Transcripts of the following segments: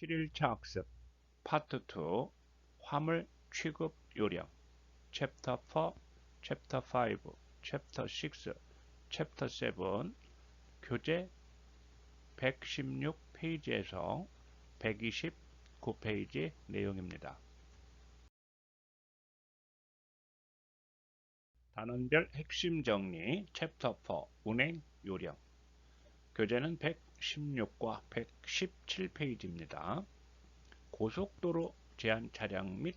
7일차 학습 파트 2 화물 취급 요령 챕터 4, 챕터 5, 챕터 6, 챕터 7 교재 116페이지에서 129페이지 내용입니다. 단원별 핵심 정리 챕터 4 운행 요령 교재는 116과 117페이지입니다. 고속도로 제한 차량 및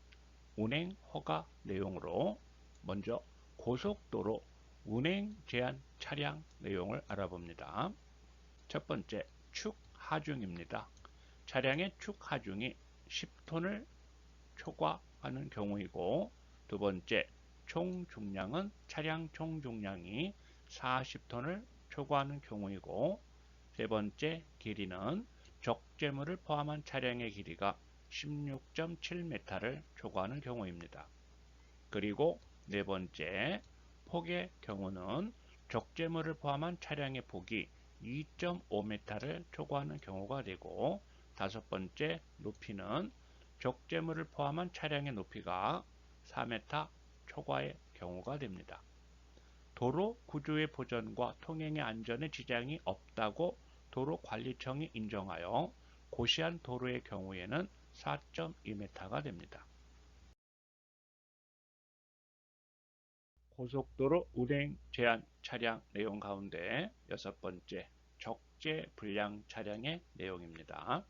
운행 허가 내용으로 먼저 고속도로 운행 제한 차량 내용을 알아봅니다. 첫 번째, 축 하중입니다. 차량의 축 하중이 10톤을 초과하는 경우이고, 두 번째, 총 중량은 차량 총 중량이 40톤을 초과하는 경우이고, 세 번째, 길이는 적재물을 포함한 차량의 길이가 16.7m를 초과하는 경우입니다. 그리고 네 번째, 폭의 경우는 적재물을 포함한 차량의 폭이 2.5m를 초과하는 경우가 되고, 다섯 번째, 높이는 적재물을 포함한 차량의 높이가 4m 초과의 경우가 됩니다. 도로 구조의 보전과 통행의 안전에 지장이 없다고 도로관리청이 인정하여 고시한 도로의 경우에는 4.2m가 됩니다. 고속도로 운행 제한 차량 내용 가운데 여섯 번째, 적재 불량 차량의 내용입니다.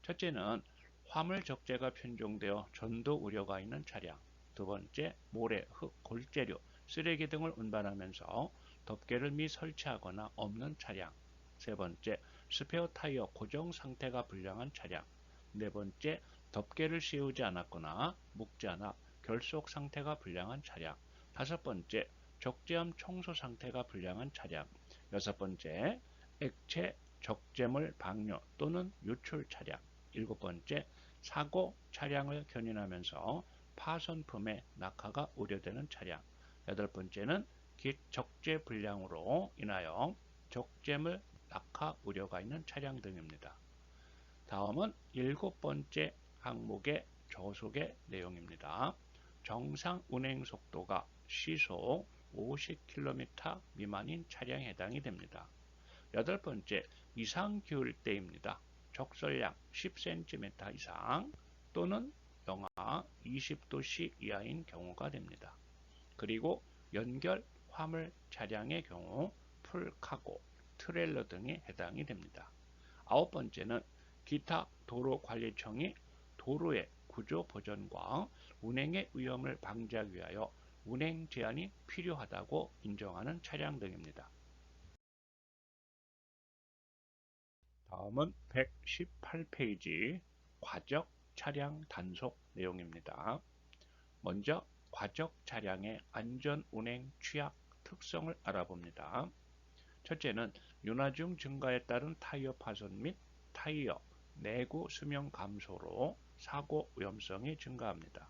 첫째는 화물 적재가 편중되어 전도 우려가 있는 차량, 두 번째, 모래, 흙, 골재료, 쓰레기 등을 운반하면서 덮개를 미설치하거나 없는 차량, 세 번째, 스페어 타이어 고정 상태가 불량한 차량, 네 번째, 덮개를 씌우지 않았거나 묶지 않아 결속 상태가 불량한 차량, 다섯 번째, 적재함 청소 상태가 불량한 차량, 여섯 번째, 액체 적재물 방류 또는 유출 차량, 일곱 번째, 사고 차량을 견인하면서 파손품의 낙하가 우려되는 차량, 여덟 번째는 적재 불량으로 인하여 적재물 낙하 우려가 있는 차량 등입니다. 다음은 일곱 번째 항목의 조속의 내용입니다. 정상 운행 속도가 시속 50km 미만인 차량에 해당이 됩니다. 여덟 번째, 이상 기울 때입니다. 적설량 10cm 이상 또는 영하 20도씨 이하인 경우가 됩니다. 그리고 연결 화물 차량의 경우 풀카고, 트레일러 등에 해당이 됩니다. 아홉 번째는 기타 도로관리청이 도로의 구조 보전과 운행의 위험을 방지하기 위하여 운행 제한이 필요하다고 인정하는 차량 등입니다. 다음은 118페이지 과적 차량 단속 내용입니다. 먼저 과적 차량의 안전 운행 취약 특성을 알아봅니다. 첫째는 윤활중 증가에 따른 타이어 파손 및 타이어 내구 수명 감소로 사고 위험성이 증가합니다.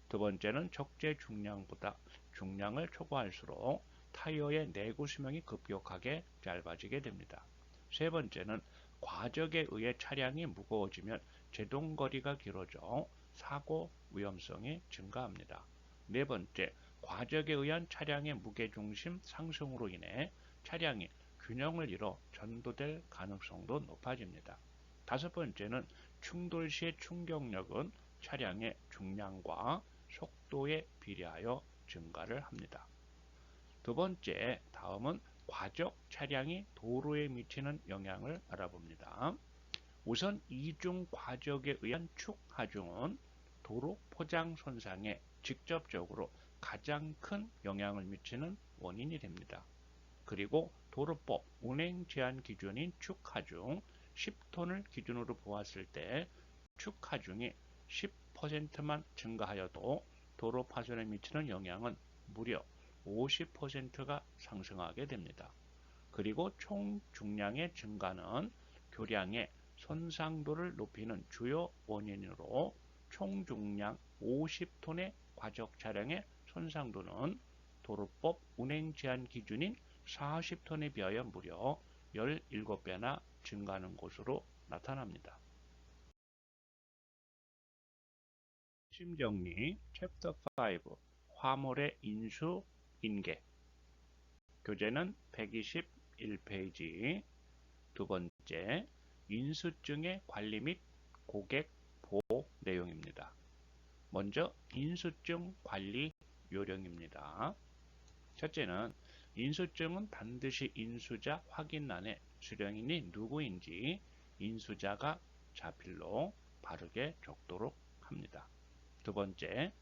두 번째는 적재 중량보다 중량을 초과할수록 타이어의 내구 수명이 급격하게 짧아지게 됩니다. 세 번째는 과적에 의해 차량이 무거워지면 제동거리가 길어져 사고 위험성이 증가합니다. 네 번째, 과적에 의한 차량의 무게중심 상승으로 인해 차량이 균형을 잃어 전도될 가능성도 높아집니다. 다섯 번째는 충돌 시의 충격력은 차량의 중량과 속도에 비례하여 증가를 합니다. 두 번째, 다음은 과적 차량이 도로에 미치는 영향을 알아봅니다. 우선 이중 과적에 의한 축 하중은 도로 포장 손상에 직접적으로 가장 큰 영향을 미치는 원인이 됩니다. 그리고 도로법 운행 제한 기준인 축 하중 10톤을 기준으로 보았을 때 축 하중이 10%만 증가하여도 도로 파손에 미치는 영향은 무려 50%가 상승하게 됩니다. 그리고 총 중량의 증가는 교량의 손상도를 높이는 주요 원인으로 총 중량 50톤의 과적 차량의 손상도는 도로법 운행 제한 기준인 40톤에 비하여 무려 17배나 증가하는 것으로 나타납니다. 핵심 정리 챕터 5 화물의 인수 인계 교재는 121페이지 두 번째 인수증의 관리 및 고객 보호 내용입니다. 먼저 인수증 관리 요령입니다. 첫째는 인수증은 반드시 인수자 확인란에 수령인이 누구인지 인수자가 자필로 바르게 적도록 합니다. 두 번째,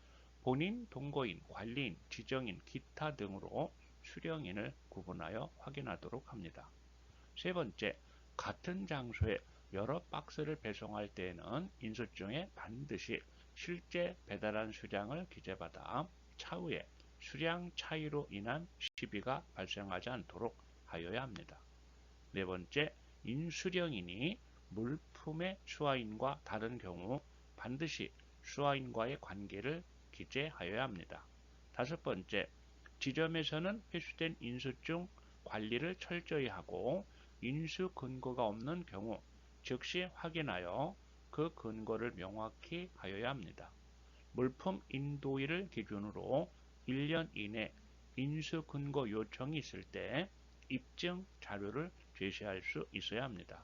본인, 동거인, 관리인, 지정인, 기타 등으로 수령인을 구분하여 확인하도록 합니다. 세 번째, 같은 장소에 여러 박스를 배송할 때에는 인수증에 반드시 실제 배달한 수량을 기재받아 차후에 수량 차이로 인한 시비가 발생하지 않도록 하여야 합니다. 네 번째, 인수령인이 물품의 수화인과 다른 경우 반드시 수화인과의 관계를 기재하여야 합니다. 다섯 번째, 지점에서는 회수된 인수증 관리를 철저히 하고 인수 근거가 없는 경우 즉시 확인하여 그 근거를 명확히 하여야 합니다. 물품 인도일을 기준으로 1년 이내 인수 근거 요청이 있을 때 입증 자료를 제시할 수 있어야 합니다.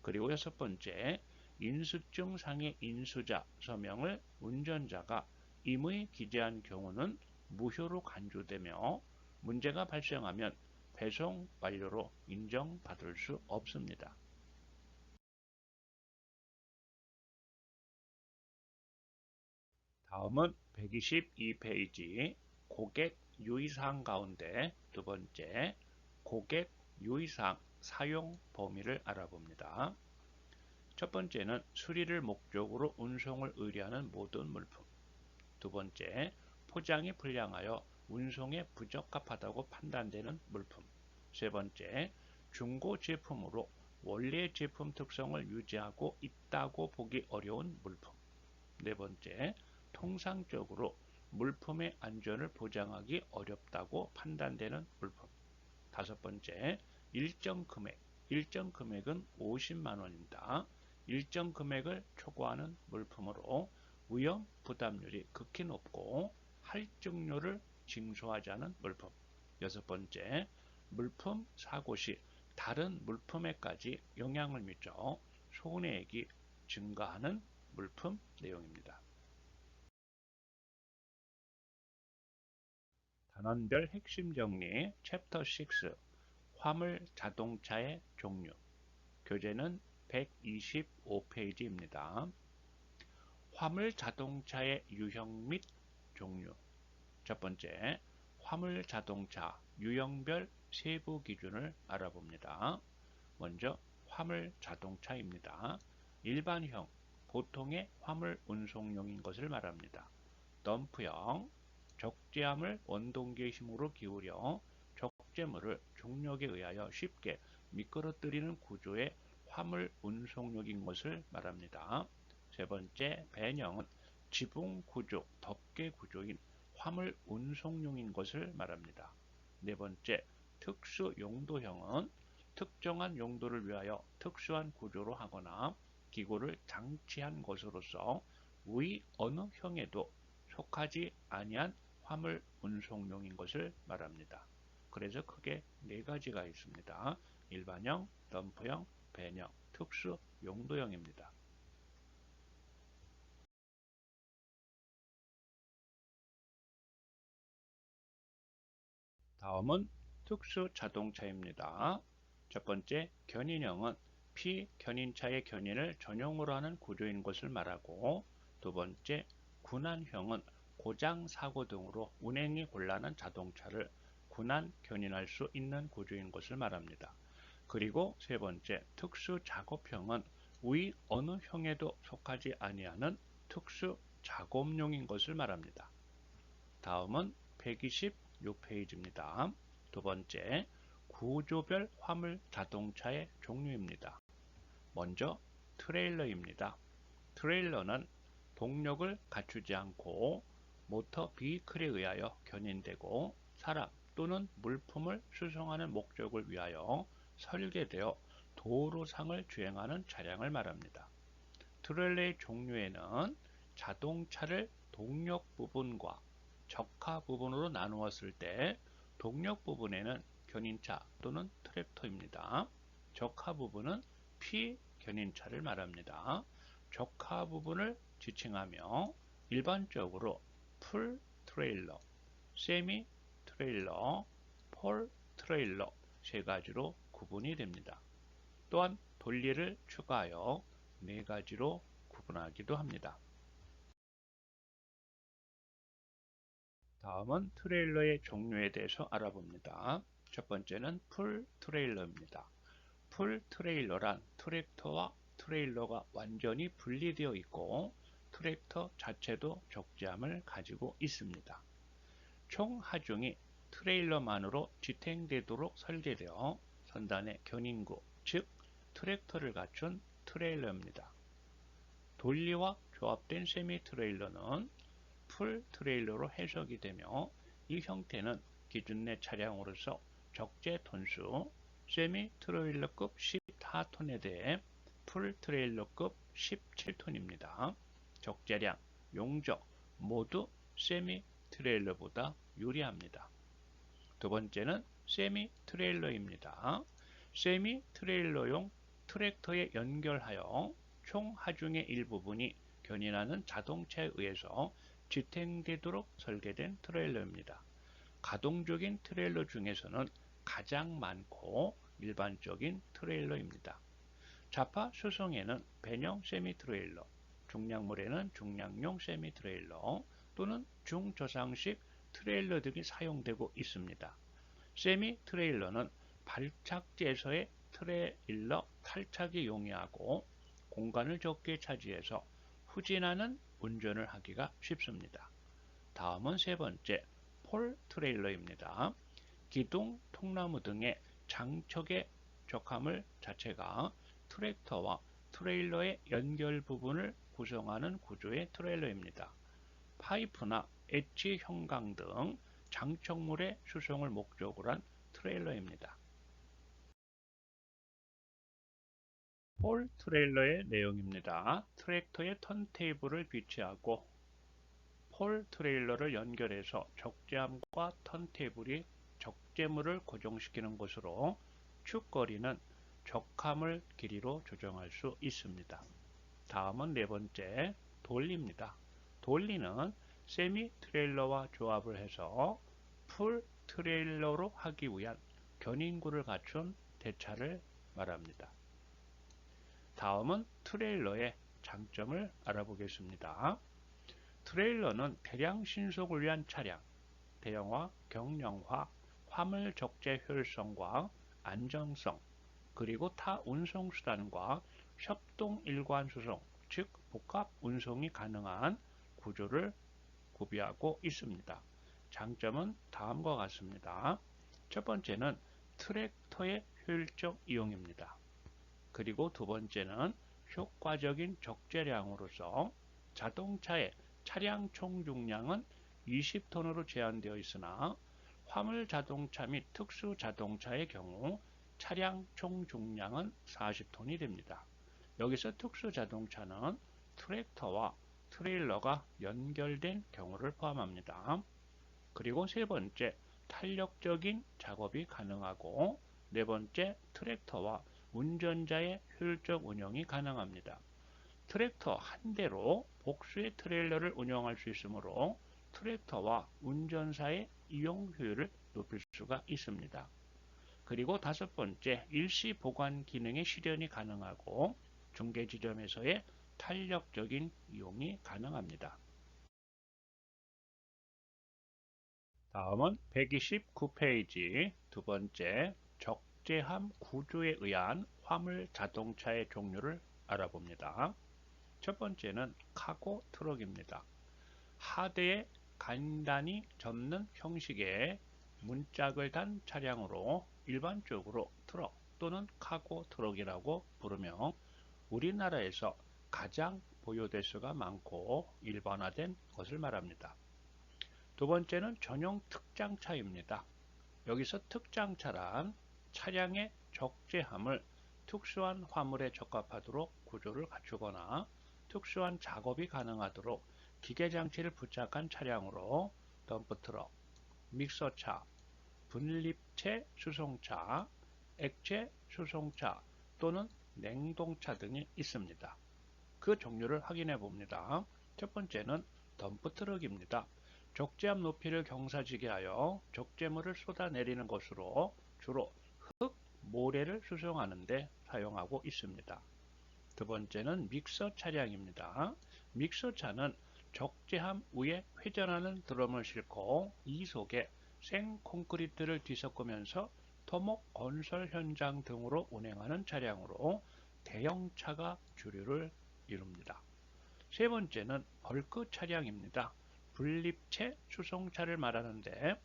그리고 여섯 번째, 인수증상의 인수자 서명을 운전자가 임의 기재한 경우는 무효로 간주되며 문제가 발생하면 배송 완료로 인정받을 수 없습니다. 다음은 122페이지 고객 유의사항 가운데 두 번째 고객 유의사항 사용 범위를 알아봅니다. 첫 번째는 수리를 목적으로 운송을 의뢰하는 모든 물품. 두 번째, 포장이 불량하여 운송에 부적합하다고 판단되는 물품. 세 번째, 중고 제품으로 원래 제품 특성을 유지하고 있다고 보기 어려운 물품. 네 번째, 통상적으로 물품의 안전을 보장하기 어렵다고 판단되는 물품. 다섯 번째, 일정 금액은 50만 원입니다. 일정 금액을 초과하는 물품으로 위험 부담률이 극히 높고 할증료를 징수하지 않은 물품. 여섯 번째, 물품 사고 시 다른 물품에까지 영향을 미쳐 손해액이 증가하는 물품 내용입니다. 단원별 핵심 정리 챕터 6 화물 자동차의 종류 교재는 125페이지입니다. 화물 자동차의 유형 및 종류 첫 번째, 화물 자동차 유형별 세부 기준을 알아봅니다. 먼저 화물 자동차입니다. 일반형, 보통의 화물 운송용인 것을 말합니다. 덤프형, 적재함을 원동기의 힘으로 기울여 적재물을 중력에 의하여 쉽게 미끄러뜨리는 구조의 화물 운송용인 것을 말합니다. 세 번째, 배형은 지붕 구조, 덮개 구조인 화물 운송용인 것을 말합니다. 네 번째, 특수 용도형은 특정한 용도를 위하여 특수한 구조로 하거나 기구를 장치한 것으로서 위 어느 형에도 속하지 아니한 화물 운송용인 것을 말합니다. 그래서 크게 네 가지가 있습니다. 일반형, 덤프형, 배형, 특수 용도형입니다. 다음은 특수 자동차입니다. 첫 번째, 견인형은 피견인차의 견인을 전용으로 하는 구조인 것을 말하고, 두 번째, 군안형은 고장, 사고 등으로 운행이 곤란한 자동차를 군안 견인할 수 있는 구조인 것을 말합니다. 그리고 세 번째, 특수 작업형은 위 어느 형에도 속하지 아니하는 특수 작업용인 것을 말합니다. 다음은 126페이지입니다. 두 번째, 구조별 화물 자동차의 종류입니다. 먼저 트레일러입니다. 트레일러는 동력을 갖추지 않고 모터 비클에 의하여 견인되고 사람 또는 물품을 수송하는 목적을 위하여 설계되어 도로상을 주행하는 차량을 말합니다. 트레일러의 종류에는 자동차를 동력 부분과 적하 부분으로 나누었을 때 동력 부분에는 견인차 또는 트랙터입니다. 적하 부분은 피견인차를 말합니다. 적하 부분을 지칭하며 일반적으로 풀 트레일러, 세미 트레일러, 폴 트레일러 세 가지로 구분이 됩니다. 또한 돌리를 추가하여 네 가지로 구분하기도 합니다. 다음은 트레일러의 종류에 대해서 알아봅니다. 첫 번째는 풀 트레일러입니다. 풀 트레일러란 트랙터와 트레일러가 완전히 분리되어 있고 트랙터 자체도 적재함을 가지고 있습니다. 총 하중이 트레일러만으로 지탱되도록 설계되어 선단의 견인구, 즉 트랙터를 갖춘 트레일러입니다. 돌리와 조합된 세미 트레일러는 풀 트레일러로 해석이 되며 이 형태는 기준 내 차량으로서 적재 톤수 세미 트레일러급 14톤에 대해 풀 트레일러급 17톤입니다. 적재량, 용적 모두 세미 트레일러보다 유리합니다. 두 번째는 세미 트레일러입니다. 세미 트레일러용 트랙터에 연결하여 총 하중의 일부분이 견인하는 자동차에 의해서 지탱되도록 설계된 트레일러입니다. 가동적인 트레일러 중에서는 가장 많고 일반적인 트레일러입니다. 좌파 수송에는 배영 세미 트레일러, 중량물에는 중량용 세미 트레일러 또는 중저상식 트레일러 등이 사용되고 있습니다. 세미 트레일러는 발착지에서의 트레일러 탈착이 용이하고 공간을 적게 차지해서 후진하는 운전을 하기가 쉽습니다. 다음은 세 번째, 폴 트레일러입니다. 기둥, 통나무 등의 장척의 적함을 자체가 트랙터와 트레일러의 연결 부분을 구성하는 구조의 트레일러입니다. 파이프나 엣지 형광 등 장척물의 수송을 목적으로 한 트레일러입니다. 폴 트레일러의 내용입니다. 트랙터의 턴테이블을 비치하고 폴 트레일러를 연결해서 적재함과 턴테이블이 적재물을 고정시키는 것으로 축거리는 적함을 길이로 조정할 수 있습니다. 다음은 네 번째, 돌리입니다. 돌리는 세미 트레일러와 조합을 해서 풀 트레일러로 하기 위한 견인구를 갖춘 대차를 말합니다. 다음은 트레일러의 장점을 알아보겠습니다. 트레일러는 대량 신속을 위한 차량, 대형화, 경량화, 화물 적재 효율성과 안정성, 그리고 타 운송수단과 협동 일관 수송, 즉 복합 운송이 가능한 구조를 구비하고 있습니다. 장점은 다음과 같습니다. 첫 번째는 트랙터의 효율적 이용입니다. 그리고 두 번째는 효과적인 적재량으로서 자동차의 차량 총 중량은 20톤으로 제한되어 있으나 화물 자동차 및 특수 자동차의 경우 차량 총 중량은 40톤이 됩니다. 여기서 특수 자동차는 트랙터와 트레일러가 연결된 경우를 포함합니다. 그리고 세 번째, 탄력적인 작업이 가능하고 네 번째, 트랙터와 운전자의 효율적 운영이 가능합니다. 트랙터 한 대로 복수의 트레일러를 운영할 수 있으므로 트랙터와 운전사의 이용 효율을 높일 수가 있습니다. 그리고 다섯 번째, 일시 보관 기능의 실현이 가능하고 중개 지점에서의 탄력적인 이용이 가능합니다. 다음은 129페이지 두 번째, 적재함 구조에 의한 화물 자동차의 종류를 알아봅니다. 첫 번째는 카고 트럭입니다. 하대에 간단히 접는 형식의 문짝을 단 차량으로 일반적으로 트럭 또는 카고 트럭이라고 부르며 우리나라에서 가장 보유 대수가 많고 일반화된 것을 말합니다. 두 번째는 전용 특장차입니다. 여기서 특장차란 차량의 적재함을 특수한 화물에 적합하도록 구조를 갖추거나 특수한 작업이 가능하도록 기계장치를 부착한 차량으로 덤프트럭, 믹서차, 분립체 수송차, 액체 수송차 또는 냉동차 등이 있습니다. 그 종류를 확인해 봅니다. 첫 번째는 덤프트럭입니다. 적재함 높이를 경사지게하여 적재물을 쏟아내리는 것으로 주로 흙, 모래를 수송하는 데 사용하고 있습니다. 두 번째는 믹서 차량입니다. 믹서차는 적재함 위에 회전하는 드럼을 싣고 이 속에 생 콘크리트를 뒤섞으면서 토목 건설 현장 등으로 운행하는 차량으로 대형차가 주류를 이룹니다. 세 번째는 벌크 차량입니다. 분립체 수송차를 말하는데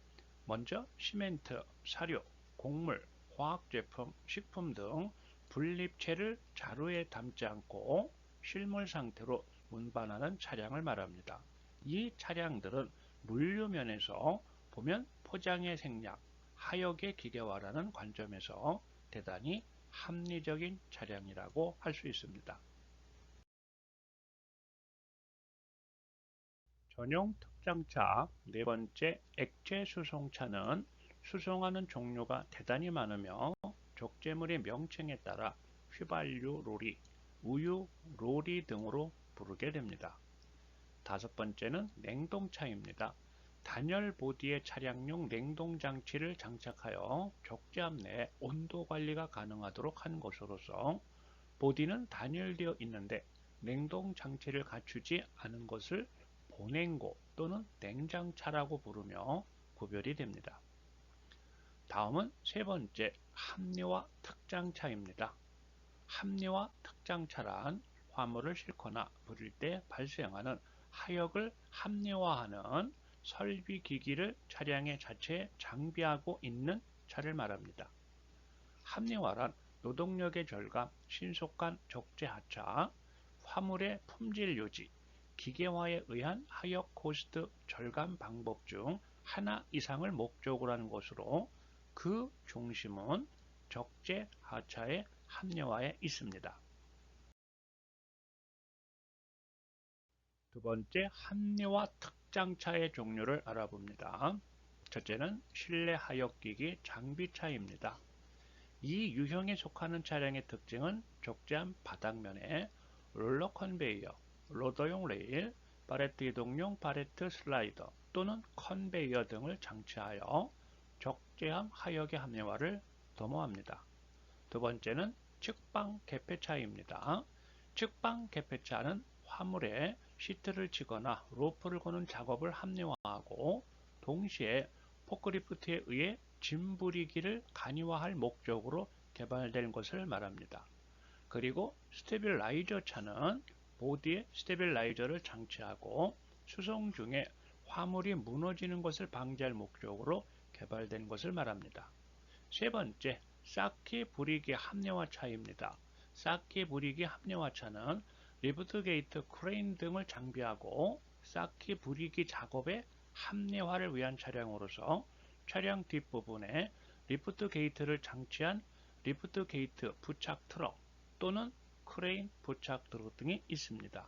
먼저 시멘트, 사료, 곡물, 화학제품, 식품 등 분립체를 자루에 담지 않고 실물 상태로 운반하는 차량을 말합니다. 이 차량들은 물류면에서 보면 포장의 생략, 하역의 기계화라는 관점에서 대단히 합리적인 차량이라고 할 수 있습니다. 전용 특장차 네 번째 액체 수송차는 수송하는 종류가 대단히 많으며 적재물의 명칭에 따라 휘발유 로리, 우유 로리 등으로 부르게 됩니다. 다섯 번째는 냉동차입니다. 단열 보디의 차량용 냉동 장치를 장착하여 적재함 내 온도 관리가 가능하도록 한 것으로서 보디는 단열되어 있는데 냉동 장치를 갖추지 않은 것을 보냉고 또는 냉장차라고 부르며 구별이 됩니다. 다음은 세 번째 합리화 특장차입니다. 합리화 특장차란 화물을 싣거나 부릴 때 발생하는 하역을 합리화하는 설비 기기를 차량의 자체에 장비하고 있는 차를 말합니다. 합리화란 노동력의 절감, 신속한 적재 하차, 화물의 품질 유지, 기계화에 의한 하역 코스트 절감 방법 중 하나 이상을 목적으로 하는 것으로 그 중심은 적재 하차의 합리화에 있습니다. 두 번째, 합리화 특장차의 종류를 알아봅니다. 첫째는 실내 하역기기 장비차입니다. 이 유형에 속하는 차량의 특징은 적재함 바닥면에 롤러 컨베이어, 로더용 레일, 바레트 이동용 바레트 슬라이더 또는 컨베이어 등을 장치하여 적재함 하역의 합리화를 도모합니다. 두 번째는 측방 개폐차입니다. 측방 개폐차는 화물에 시트를 치거나 로프를 거는 작업을 합리화하고 동시에 포크리프트에 의해 짐부리기를 간이화할 목적으로 개발된 것을 말합니다. 그리고 스테빌라이저 차는 보디에 스테빌라이저를 장치하고 수송 중에 화물이 무너지는 것을 방지할 목적으로 개발된 것을 말합니다. 세 번째, 쌓기 부리기 합리화 차입니다. 쌓기 부리기 합리화 차는 리프트 게이트, 크레인 등을 장비하고 쌓기 부리기 작업의 합리화를 위한 차량으로서 차량 뒷부분에 리프트 게이트를 장치한 리프트 게이트 부착 트럭 또는 크레인 부착 트럭 등이 있습니다.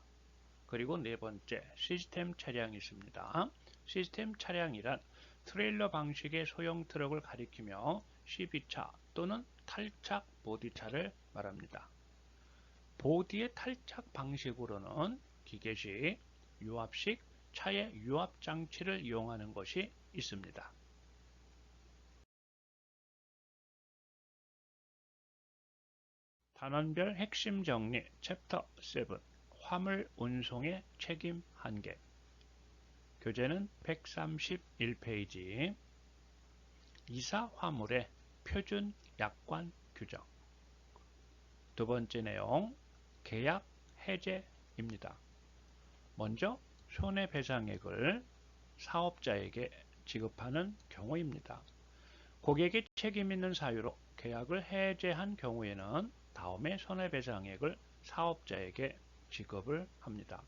그리고 네 번째, 시스템 차량이 있습니다. 시스템 차량이란 트레일러 방식의 소형 트럭을 가리키며 CB차 또는 탈착 보디차를 말합니다. 보디의 탈착 방식으로는 기계식, 유압식, 차의 유압 장치를 이용하는 것이 있습니다. 단원별 핵심 정리 챕터 7 화물 운송의 책임 한계 교재는 131페이지 이사 화물의 표준 약관 규정 두 번째 내용 계약 해제입니다. 먼저 손해배상액을 사업자에게 지급하는 경우입니다. 고객이 책임 있는 사유로 계약을 해제한 경우에는 다음에 손해배상액을 사업자에게 지급을 합니다.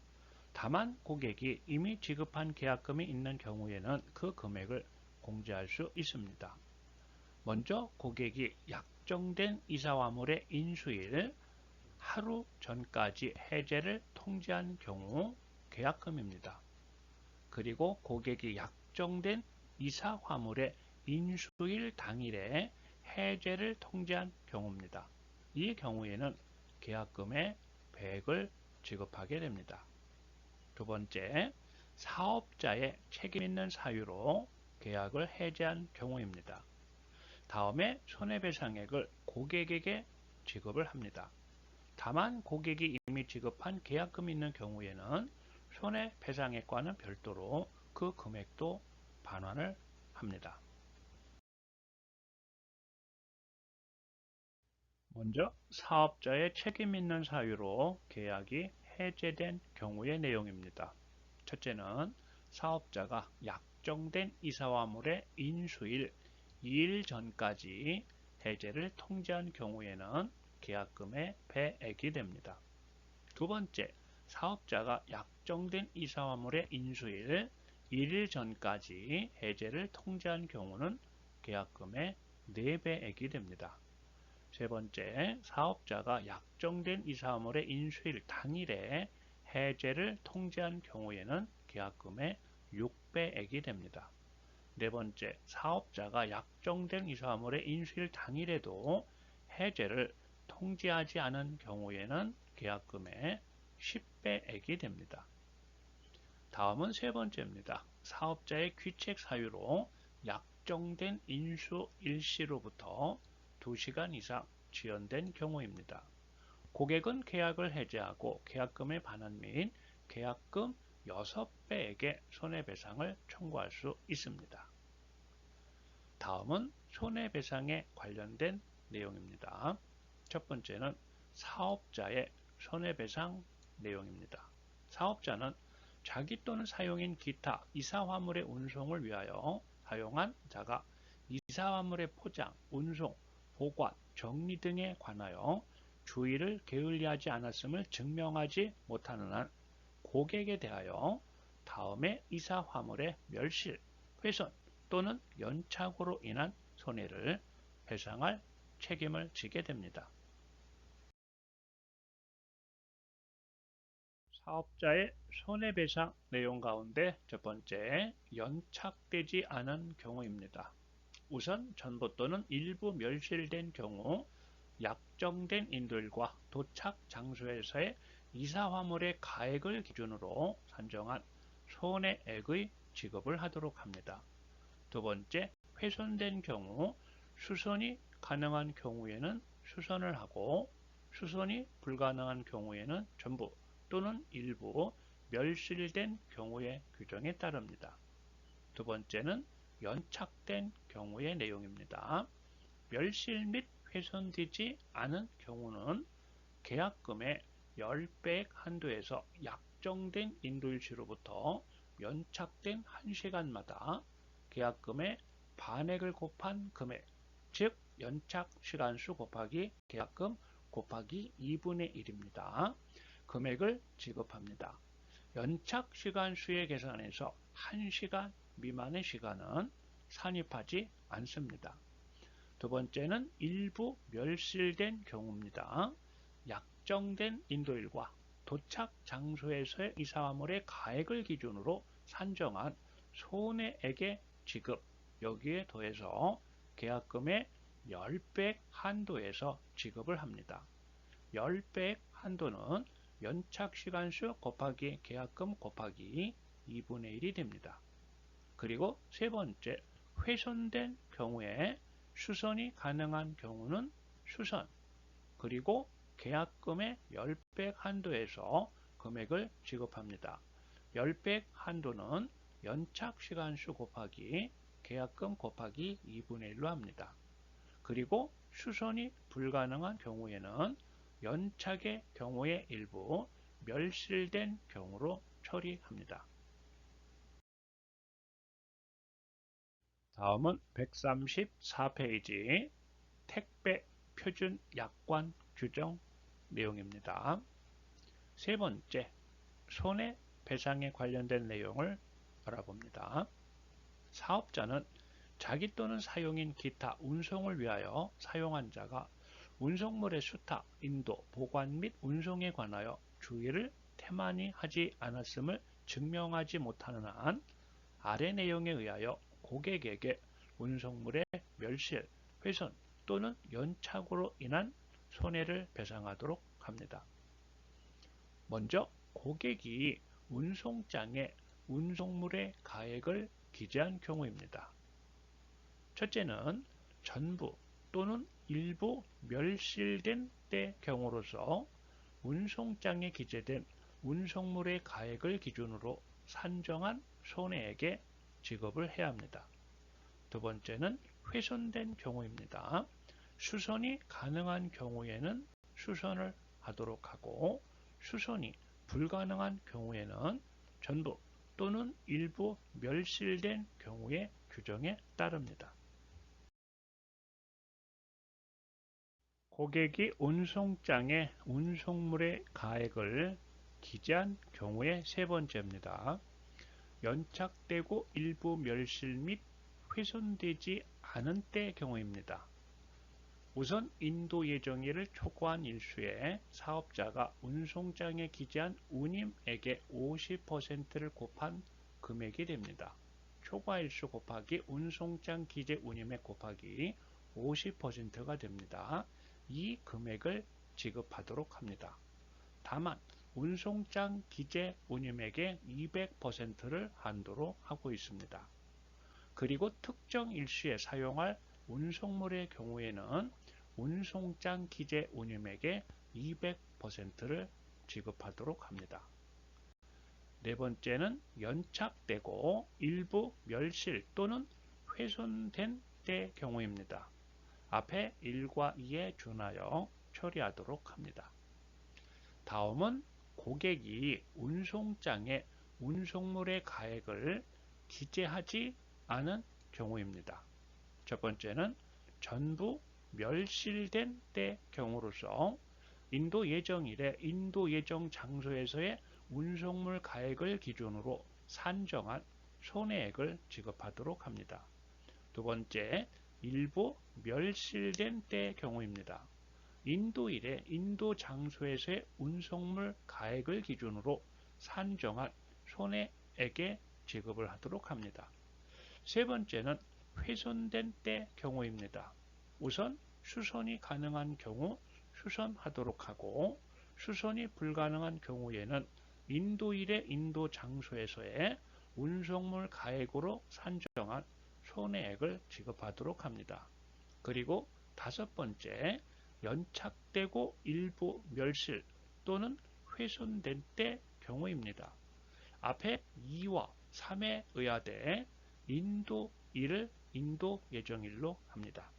다만 고객이 이미 지급한 계약금이 있는 경우에는 그 금액을 공제할 수 있습니다. 먼저 고객이 약정된 이사화물의 인수일 하루 전까지 해제를 통지한 경우 계약금입니다. 그리고 고객이 약정된 이사 화물의 인수일 당일에 해제를 통지한 경우입니다. 이 경우에는 계약금의 100을 지급하게 됩니다. 두 번째, 사업자의 책임 있는 사유로 계약을 해지한 경우입니다. 다음에 손해배상액을 고객에게 지급을 합니다. 다만 고객이 이미 지급한 계약금이 있는 경우에는 손해배상액과는 별도로 그 금액도 반환을 합니다. 먼저 사업자의 책임 있는 사유로 계약이 해제된 경우의 내용입니다. 첫째는 사업자가 약정된 이사화물의 인수일 2일 전까지 해제를 통지한 경우에는 계약금의 배액이 됩니다. 두 번째, 사업자가 약정된 이사화물의 인수일 1일 전까지 해제를 통지한 경우는 계약금의 4배액이 됩니다. 세 번째, 사업자가 약정된 이사화물의 인수일 당일에 해제를 통지한 경우에는 계약금의 6배액이 됩니다. 네 번째, 사업자가 약정된 이사화물의 인수일 당일에도 해제를 통지하지 않은 경우에는 계약금의 10배액이 됩니다. 다음은 세 번째입니다. 사업자의 귀책 사유로 약정된 인수 일시로부터 2시간 이상 지연된 경우입니다. 고객은 계약을 해지하고 계약금의 반환 및 계약금 6배액의 손해배상을 청구할 수 있습니다. 다음은 손해배상에 관련된 내용입니다. 첫 번째는 사업자의 손해배상 내용입니다. 사업자는 자기 또는 사용인 기타 이사화물의 운송을 위하여 사용한 자가 이사화물의 포장, 운송, 보관, 정리 등에 관하여 주의를 게을리하지 않았음을 증명하지 못하는 한 고객에 대하여 다음에 이사화물의 멸실, 훼손 또는 연착으로 인한 손해를 배상할 책임을 지게 됩니다. 사업자의 손해배상 내용 가운데 첫 번째, 연착되지 않은 경우입니다. 우선 전부 또는 일부 멸실된 경우 약정된 인도일과 도착 장소에서의 이사화물의 가액을 기준으로 산정한 손해액의 지급을 하도록 합니다. 두 번째, 훼손된 경우 수선이 가능한 경우에는 수선을 하고 수선이 불가능한 경우에는 전부 또는 일부 멸실된 경우의 규정에 따릅니다. 두 번째는 연착된 경우의 내용입니다. 멸실 및 훼손되지 않은 경우는 계약금의 10배액 한도에서 약정된 인도일시로부터 연착된 1시간마다 계약금의 반액을 곱한 금액, 즉 연착 시간수 곱하기 계약금 곱하기 2분의 1입니다. 금액을 지급합니다. 연착 시간수의 계산에서 1시간 미만의 시간은 산입하지 않습니다. 두 번째는 일부 멸실된 경우입니다. 약정된 인도일과 도착 장소에서의 이사화물의 가액을 기준으로 산정한 손해액의 지급, 여기에 더해서 계약금의 10배액 한도에서 지급을 합니다. 10배액 한도는 연착시간수 곱하기 계약금 곱하기 2분의 1이 됩니다. 그리고 세 번째, 훼손된 경우에 수선이 가능한 경우는 수선, 그리고 계약금의 10배액 한도에서 금액을 지급합니다. 10배액 한도는 연착시간수 곱하기 계약금 곱하기 2분의 1로 합니다. 그리고 수선이 불가능한 경우에는 연착의 경우의 일부 멸실된 경우로 처리합니다. 다음은 134페이지 택배 표준 약관 규정 내용입니다. 세 번째, 손해배상에 관련된 내용을 알아봅니다. 사업자는 자기 또는 사용인 기타 운송을 위하여 사용한 자가 운송물의 수탁, 인도, 보관 및 운송에 관하여 주의를 태만히 하지 않았음을 증명하지 못하는 한 아래 내용에 의하여 고객에게 운송물의 멸실, 훼손 또는 연착으로 인한 손해를 배상하도록 합니다. 먼저 고객이 운송장에 운송물의 가액을 기재한 경우입니다. 첫째는 전부 또는 일부 멸실된 때 경우로서 운송장에 기재된 운송물의 가액을 기준으로 산정한 손해액의 지급을 해야 합니다. 두 번째는 훼손된 경우입니다. 수선이 가능한 경우에는 수선을 하도록 하고 수선이 불가능한 경우에는 전부 또는 일부 멸실된 경우의 규정에 따릅니다. 고객이 운송장에 운송물의 가액을 기재한 경우의 세 번째입니다. 연착되고 일부 멸실 및 훼손되지 않은 때 경우입니다. 우선 인도 예정일을 초과한 일수에 사업자가 운송장에 기재한 운임액의 50%를 곱한 금액이 됩니다. 초과 일수 곱하기 운송장 기재 운임액 곱하기 50%가 됩니다. 이 금액을 지급하도록 합니다. 다만 운송장 기재 운임액의 200%를 한도로 하고 있습니다. 그리고 특정 일수에 사용할 운송물의 경우에는 운송장 기재 운임액의 200%를 지급하도록 합니다. 네 번째는 연착되고 일부 멸실 또는 훼손된 때 경우입니다. 앞에 1과 2에 준하여 처리하도록 합니다. 다음은 고객이 운송장에 운송물의 가액을 기재하지 않은 경우입니다. 첫 번째는 전부 멸실된 때 경우로서 인도 예정일에 인도 예정 장소에서의 운송물 가액을 기준으로 산정한 손해액을 지급하도록 합니다. 두 번째, 일부 멸실된 때 경우입니다. 인도일에 인도 장소에서의 운송물 가액을 기준으로 산정한 손해액의 지급을 하도록 합니다. 세 번째는 훼손된 때 경우입니다. 우선 수선이 가능한 경우 수선하도록 하고 수선이 불가능한 경우에는 인도일의 인도 장소에서의 운송물 가액으로 산정한 손해액을 지급하도록 합니다. 그리고 다섯 번째, 연착되고 일부 멸실 또는 훼손된 때 경우입니다. 앞에 2와 3에 의하되 인도 1을 인도 예정일로 합니다.